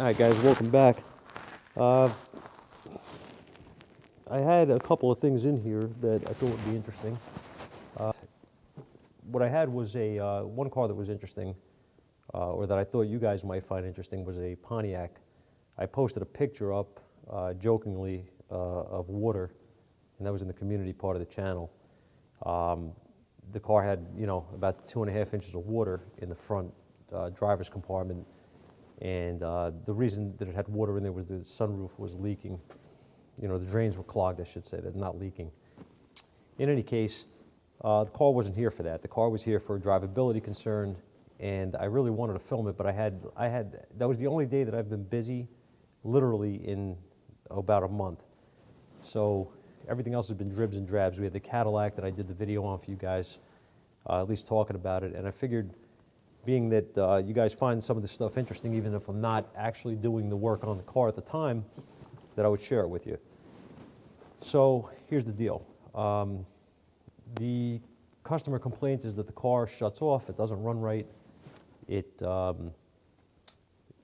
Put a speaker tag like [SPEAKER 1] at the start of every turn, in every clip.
[SPEAKER 1] Alright guys, welcome back. I had a couple of things in here that I thought would be interesting. What I had was one car that was interesting, or that I thought you guys might find interesting, was a Pontiac. I posted a picture up, jokingly, of water, and that was in the community part of the channel. The car had, about 2.5 inches of water in the front driver's compartment. And the reason that it had water in there was the sunroof was leaking. The drains were clogged, I should say. They're not leaking. In any case, the car wasn't here for that. The car was here for a drivability concern, and I really wanted to film it, but that was the only day that I've been busy, literally in about a month. So everything else has been dribs and drabs. We had the Cadillac that I did the video on for you guys, at least talking about it, and I figured, being that you guys find some of this stuff interesting, even if I'm not actually doing the work on the car at the time, that I would share it with you. So here's the deal. The customer complaints is that the car shuts off, it doesn't run right, it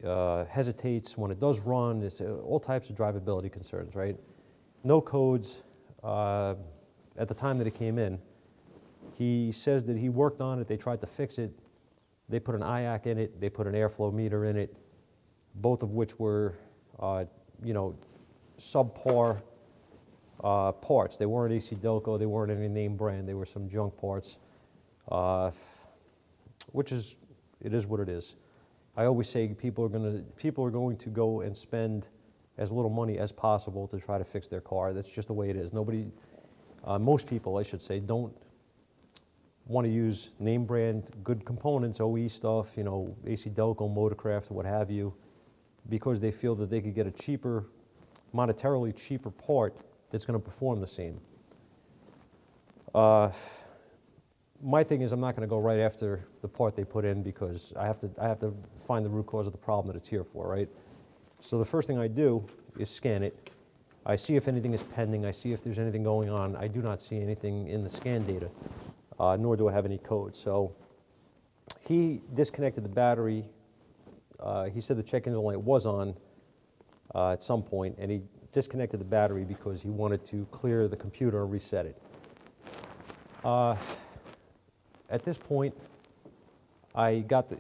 [SPEAKER 1] hesitates when it does run, it's all types of drivability concerns, right? No codes. At the time that it came in, he says that he worked on it, they tried to fix it. They put an IAC in it, they put an airflow meter in it, both of which were, subpar parts. They weren't AC Delco, they weren't any name brand, they were some junk parts, it is what it is. I always say people are going to go and spend as little money as possible to try to fix their car. That's just the way it is. Most people, I should say, don't want to use name brand, good components, OE stuff, AC Delco, Motorcraft, what have you, because they feel that they could get a cheaper, monetarily cheaper part that's going to perform the same. My thing is, I'm not going to go right after the part they put in, because I have to find the root cause of the problem that it's here for, right? So the first thing I do is scan it. I see if anything is pending. I see if there's anything going on. I do not see anything in the scan data. Nor do I have any code. So he disconnected the battery. He said the check engine light was on at some point, and he disconnected the battery because he wanted to clear the computer and reset it. At this point, I got the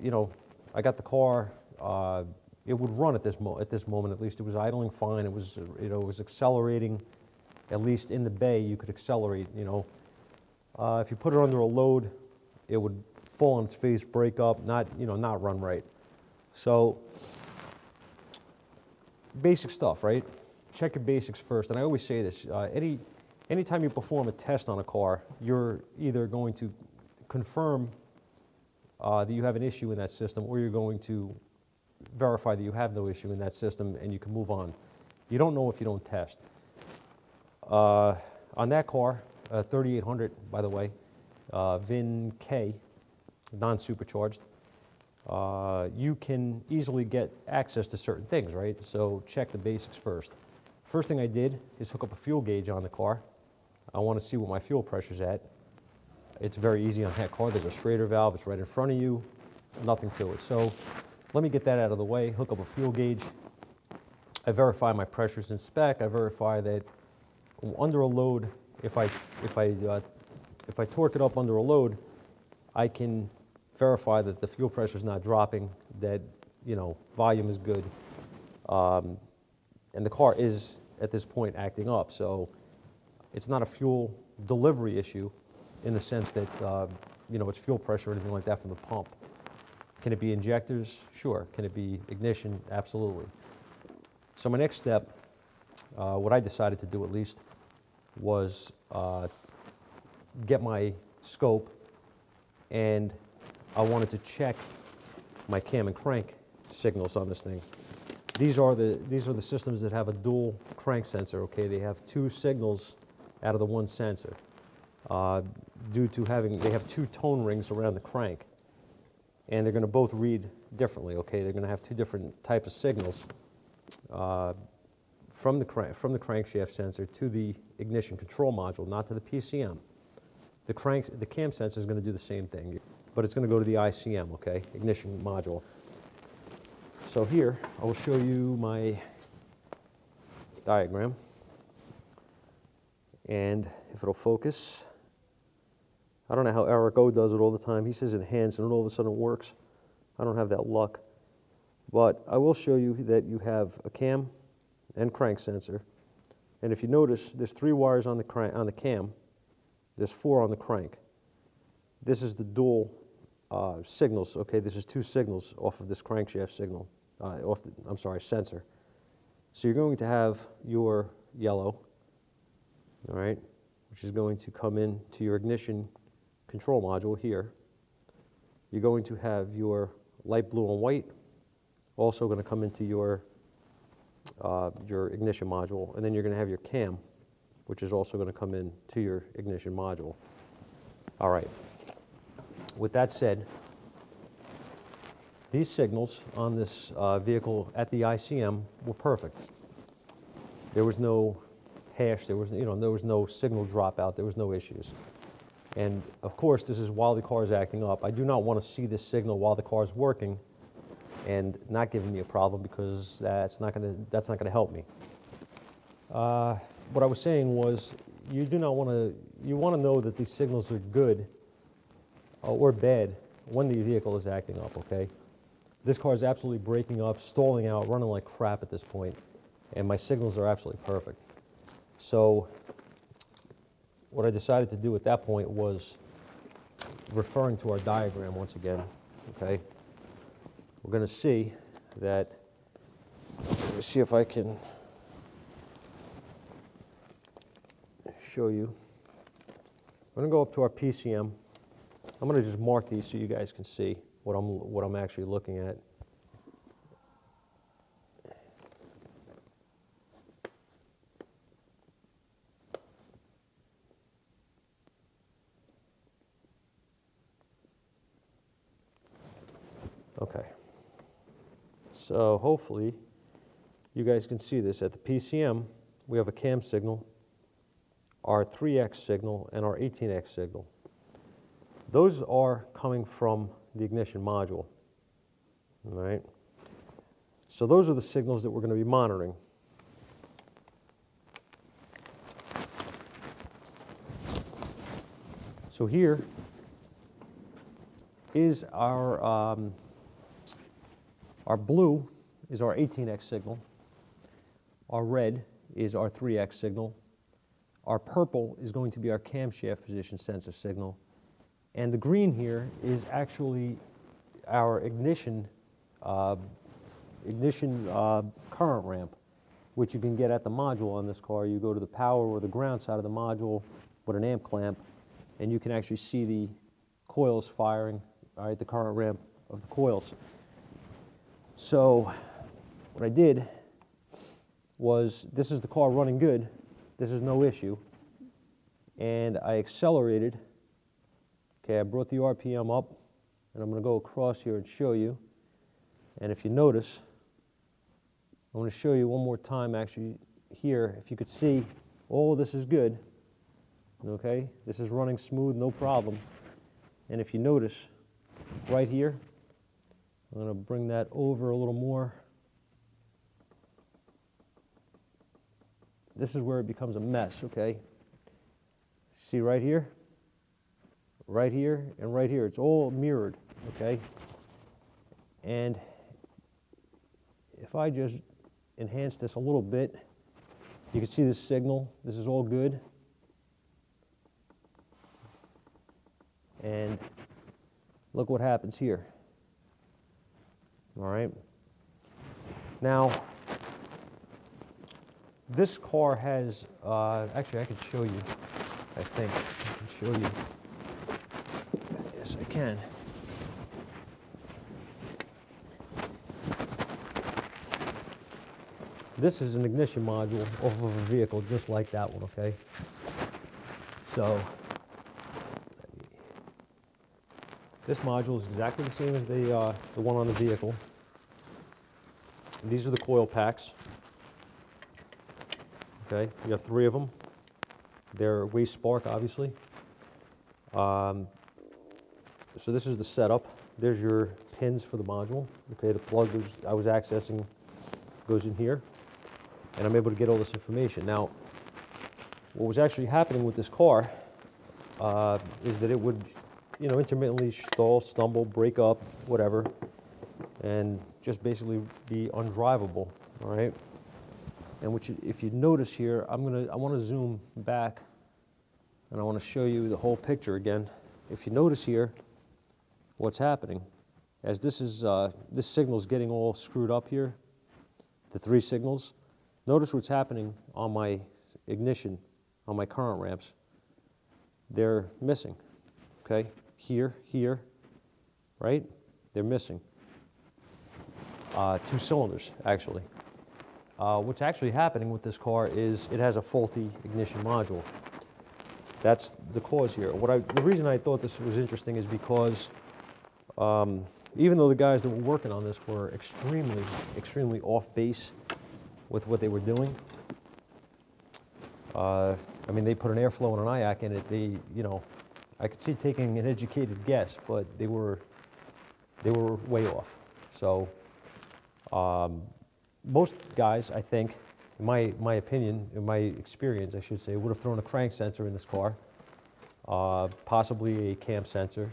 [SPEAKER 1] car. It would run at this moment. At least it was idling fine. It was it was accelerating. At least in the bay, you could accelerate. If you put it under a load, it would fall on its face, break up, not run right. So, basic stuff, right? Check your basics first. And I always say this, anytime you perform a test on a car, you're either going to confirm that you have an issue in that system, or you're going to verify that you have no issue in that system and you can move on. You don't know if you don't test. On that car, 3800, by the way, VIN K, non-supercharged, you can easily get access to certain things, right? So check the basics first. First thing I did is hook up a fuel gauge on the car. I want to see what my fuel pressure's at. It's very easy on that car. There's a Schrader valve. It's right in front of you. Nothing to it. So let me get that out of the way, hook up a fuel gauge. I verify my pressures in spec. I verify that under a load, if I torque it up under a load, I can verify that the fuel pressure is not dropping, that volume is good, and the car is at this point acting up. So it's not a fuel delivery issue in the sense that it's fuel pressure or anything like that from the pump. Can it be injectors? Sure. Can it be ignition? Absolutely. So my next step, what I decided to do at least, was get my scope, and I wanted to check my cam and crank signals on this thing. These are the systems that have a dual crank sensor. Okay, they have two signals out of the one sensor. Due to they have two tone rings around the crank, and they're going to both read differently. Okay, they're going to have two different types of signals from the crankshaft sensor to the ignition control module, not to the PCM. The cam sensor is going to do the same thing, but it's going to go to the ICM, okay, ignition module. So here, I will show you my diagram. And if it'll focus, I don't know how Eric O does it all the time. He says enhance and all of a sudden it works. I don't have that luck. But I will show you that you have a cam and crank sensor. And if you notice, there's 3 wires on the cam. There's 4 on the crank. This is the dual signals. Okay, this is 2 signals off of this crankshaft signal, sensor. So you're going to have your yellow, all right, which is going to come in to your ignition control module here. You're going to have your light blue and white, also going to come into your ignition module, and then you're going to have your cam, which is also going to come in to your ignition module. All right. With that said, these signals on this vehicle at the ICM were perfect. There was no hash, there was no signal dropout, there was no issues. And of course, this is while the car is acting up. I do not want to see this signal while the car is working and not giving me a problem, because that's not going to help me. What I was saying was, you want to know that these signals are good or bad when the vehicle is acting up. Okay, this car is absolutely breaking up, stalling out, running like crap at this point, and my signals are absolutely perfect. So what I decided to do at that point was, referring to our diagram once again, okay, we're going to see that, let me see if I can show you. I'm going to go up to our PCM. I'm going to just mark these so you guys can see what I'm actually looking at. Okay. So hopefully you guys can see this. At the PCM, we have a cam signal, our 3X signal, and our 18X signal. Those are coming from the ignition module, all right? So those are the signals that we're going to be monitoring. So here is our blue is our 18X signal. Our red is our 3X signal. Our purple is going to be our camshaft position sensor signal. And the green here is actually our ignition current ramp, which you can get at the module on this car. You go to the power or the ground side of the module with an amp clamp, and you can actually see the coils firing, all right, the current ramp of the coils. So what I did was, this is the car running good, this is no issue, and I accelerated. Okay, I brought the RPM up, and I'm going to go across here and show you. And if you notice, I'm going to show you one more time actually here. If you could see, all of this is good. Okay, this is running smooth, no problem. And if you notice, right here, I'm going to bring that over a little more. This is where it becomes a mess, okay? See right here? Right here and right here. It's all mirrored, okay? And if I just enhance this a little bit, you can see this signal. This is all good. And look what happens here. All right. Now, this car has, actually I can show you, I think. I can show you. Yes, I can. This is an ignition module off of a vehicle just like that one, okay? So, this module is exactly the same as the one on the vehicle. These are the coil packs. Okay, we have 3 of them. They're waste spark, obviously. So this is the setup. there's your pins for the module. Okay, the plug I was accessing goes in here, and I'm able to get all this information. Now, what was actually happening with this car is that it would, intermittently stall, stumble, break up, whatever, and just basically be undrivable. All right. And if you notice here, I want to zoom back, and I want to show you the whole picture again. If you notice here, what's happening, as this signal's getting all screwed up here, the 3 signals. Notice what's happening on my ignition, on my current ramps. They're missing. Okay, here, right? They're missing. 2 cylinders, actually. What's actually happening with this car is it has a faulty ignition module. That's the cause here. The reason I thought this was interesting is because even though the guys that were working on this were extremely off base with what they were doing, I mean, they put an airflow and an IAC in it. I could see taking an educated guess, but they were way off. So most guys, I think, in my opinion, in my experience, I should say, would have thrown a crank sensor in this car, possibly a cam sensor.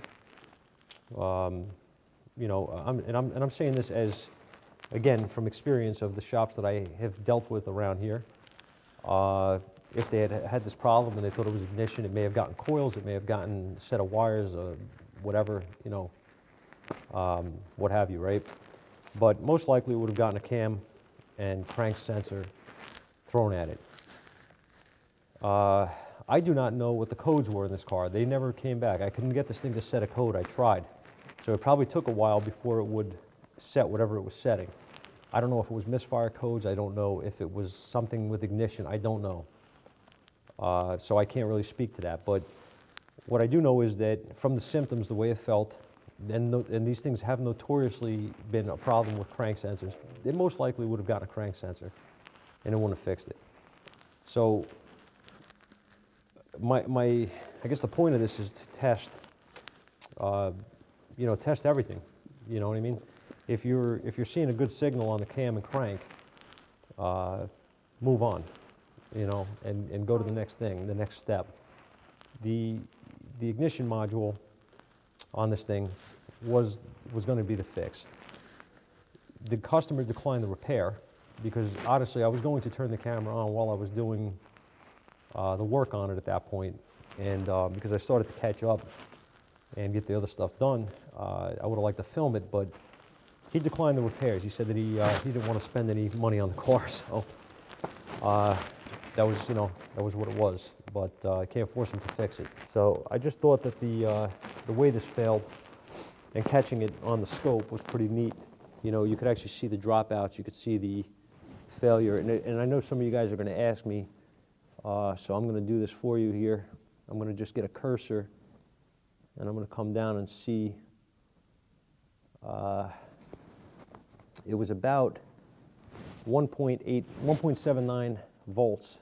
[SPEAKER 1] I'm saying this as, again, from experience of the shops that I have dealt with around here. If they had this problem and they thought it was ignition, it may have gotten coils, it may have gotten a set of wires, whatever, what have you, right? But most likely it would have gotten a cam and crank sensor thrown at it. I do not know what the codes were in this car. They never came back. I couldn't get this thing to set a code. I tried. So it probably took a while before it would set whatever it was setting. I don't know if it was misfire codes. I don't know if it was something with ignition. I don't know. So I can't really speak to that. But what I do know is that from the symptoms, the way it felt, and these things have notoriously been a problem with crank sensors, it most likely would have gotten a crank sensor and it wouldn't have fixed it. So I guess the point of this is to test, test everything. You know what I mean? If you're seeing a good signal on the cam and crank, move on, and go to the next thing, the next step. The ignition module on this thing was going to be the fix. The customer declined the repair because honestly I was going to turn the camera on while I was doing the work on it at that point, and because I started to catch up and get the other stuff done, I would have liked to film it, but he declined the repairs. He said that he didn't want to spend any money on the car, so that was what it was. But I can't force him to fix it. So I just thought that the way this failed and catching it on the scope was pretty neat. You could actually see the dropouts. You could see the failure. And I know some of you guys are going to ask me, so I'm going to do this for you here. I'm going to just get a cursor, and I'm going to come down and see. It was about 1.79 volts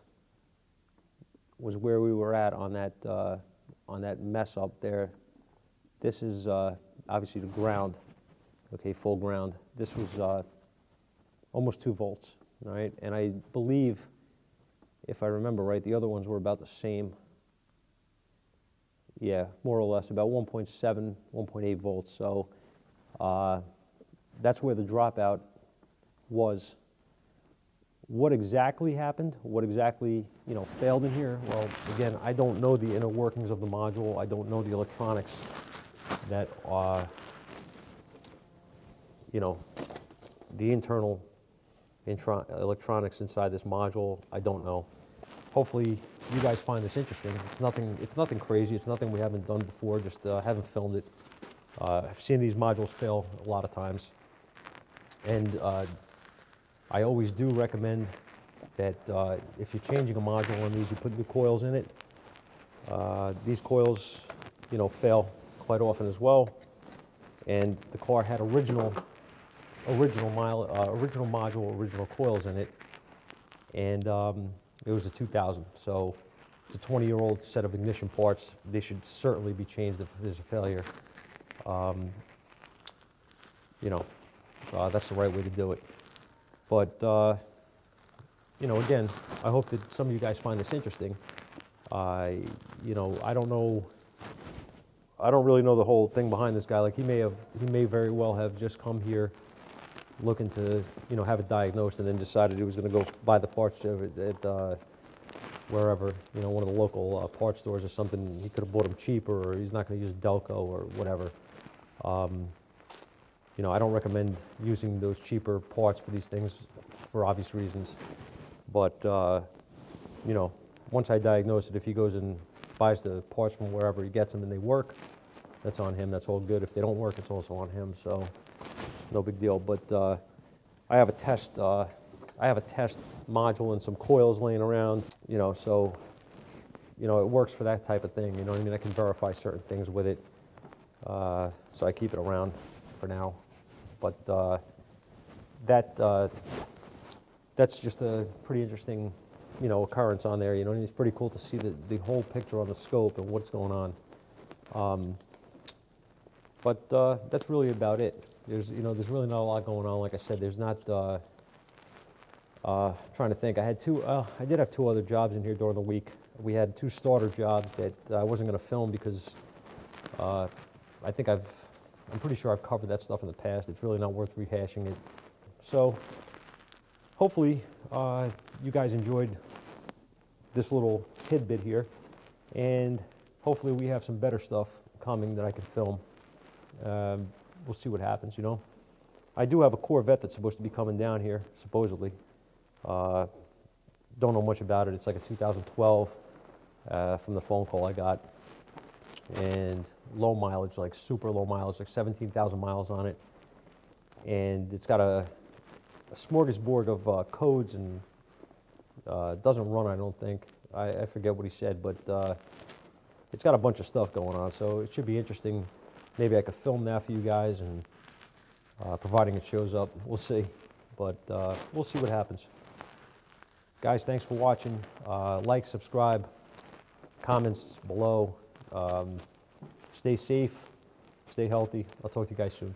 [SPEAKER 1] was where we were at on that mess up there. This is obviously the ground, okay, full ground. This was almost 2 volts, all right? And I believe, if I remember right, the other ones were about the same. Yeah, more or less, about 1.7, 1.8 volts. So that's where the dropout was. What exactly happened? What exactly, failed in here? Well, again, I don't know the inner workings of the module. I don't know the electronics that, the internal electronics inside this module. I don't know. Hopefully, you guys find this interesting. It's nothing crazy. It's nothing we haven't done before. Just haven't filmed it. I've seen these modules fail a lot of times, and I always do recommend that if you're changing a module on these, you put new coils in it. These coils, fail quite often as well. And the car had original module, original coils in it, and it was a 2000. So it's a 20-year-old set of ignition parts. They should certainly be changed if there's a failure. you know, that's the right way to do it. But, you know, again, I hope that some of you guys find this interesting. You know, I don't really know the whole thing behind this guy. Like, he may very well have just come here looking to, you know, have it diagnosed, and then decided he was going to go buy the parts at wherever, you know, one of the local parts stores or something. He could have bought them cheaper, or he's not going to use Delco or whatever. You know, I don't recommend using those cheaper parts for these things for obvious reasons. But, you know, once I diagnose it, if he goes and buys the parts from wherever he gets them and they work, that's on him. That's all good. If they don't work, it's also on him. So no big deal. But I have a test module and some coils laying around, you know, so, you know, it works for that type of thing. You know what I mean? I can verify certain things with it. So I keep it around for now. But that's just a pretty interesting, you know, occurrence on there. You know, and it's pretty cool to see the whole picture on the scope and what's going on. But that's really about it. There's really not a lot going on. Like I said, there's not. Trying to think. I did have 2 other jobs in here during the week. We had 2 starter jobs that I wasn't going to film because I'm pretty sure I've covered that stuff in the past. It's really not worth rehashing it. So hopefully you guys enjoyed this little tidbit here, and hopefully we have some better stuff coming that I can film. We'll see what happens, you know. I do have a Corvette that's supposed to be coming down here, supposedly. Don't know much about it. It's like a 2012 from the phone call I got. And low mileage, like super low mileage, like 17,000 miles on it. And it's got a smorgasbord of codes, and doesn't run, I don't think. I forget what he said, but it's got a bunch of stuff going on, so it should be interesting. Maybe I could film that for you guys, and providing it shows up, we'll see. But we'll see what happens. Guys, thanks for watching. Like, subscribe, comments below. Stay safe, stay healthy. I'll talk to you guys soon.